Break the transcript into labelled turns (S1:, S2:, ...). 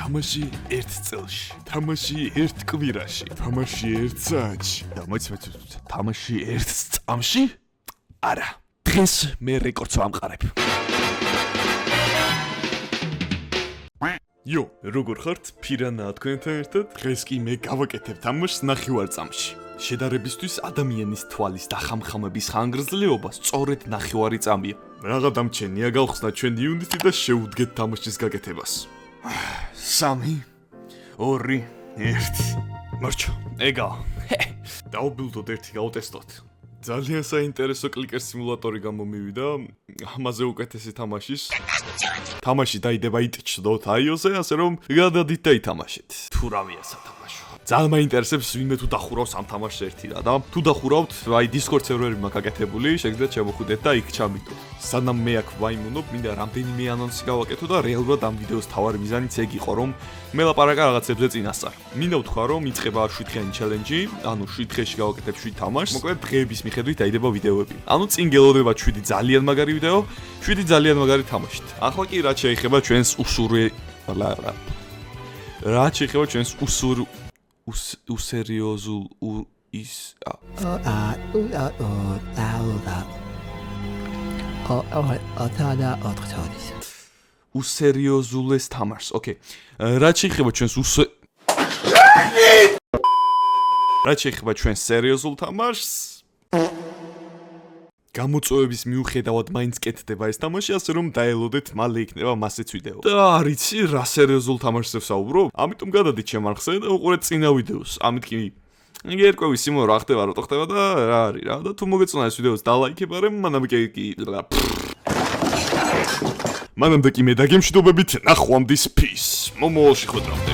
S1: თამაში 1 წელში, თამაში 1 კვირაში, თამაში 1 საათში, თამაში 1 წამში? არა, დღეს მე რეკორდს ვამყარებ. იო, როგორ ხართ? ფირანაა თქვენთან ერთად? დღეს კი მე გავაკეთებ თამაშს ნახევარ წამში. შედარებისთვის ადამიანის თვალის დახამხამების ხანგრძლივობა სწორედ ნახევარი წამია. რაღა დამჩენია გავხსნა ჩვენი იუნიტი და შევუდგეთ თამაშის გაკეთებას. 3 2 1 მარჩო, ეგა. დაუბილდოთ ერთი გავტესტოთ. ძალიან საინტერესო კლიკერ სიმულატორი გამომივიდა, ამაზე უკეთესი თამაშის. თამაში დაიდება იტჩდოთ iOS-ზე, ასე რომ გადადით და ითამაშეთ. თუ რავია სათამაშო. ძალიან მაინტერესებს ვინმე თუ დახურავს ამ თამაშს ერთი რა და თუ დახურავთ, აი Discord სერვერი მაქვს გაკეთებული, შეგიძლიათ შემოხვიდეთ და იქ ჩამიტოთ. სანამ მე აქ ვაიმუნობ, მინდა რამდენიმე ანონსი გავაკეთო და რეალურად ამ ვიდეოს თავარი მიზანიც ეგ იყო, რომ მე ლაპარაკა რაღაცებზე წინასწარ. მინდა ვთქვა, რომ იწყება 7 დღიანი ჩელენჯი, ანუ 7 დღეში გავაკეთებ 7 თამაშს. მოკლედ დღეების მიხედვით დაიდება ვიდეოები. ანუ წინ გელოდება 7 ძალიან მაგარი ვიდეო, 7 ძალიან მაგარი თამაშით. ახლა კი რაც შეეხება ჩვენს უსერიოზულ ის უსერიოზულეს თამაშს. ოკეი. რაც შეეხება ჩვენს სერიოზულ თამაშს, გამოწვევების მიუხედავად მაინც კეთდება ეს თამაში, ასე რომ დაელოდეთ, მალე იქნება მასეც ვიდეო. და არიცი რა სერიოზულ თამაშზე ვსაუბრობ? ამიტომ გადადით ჩემ არხზე და უყურეთ წინა ვიდეოს. ამით კი გერკვევის სიმო რა ხდება, რატო ხდება და რა არის რა. და თუ მოგეწონა ეს ვიდეოს დალაიქებარე, მანამდე კი მე დაგემშვიდობებით, ნახვამდის peace. მომავალში ხვდებით.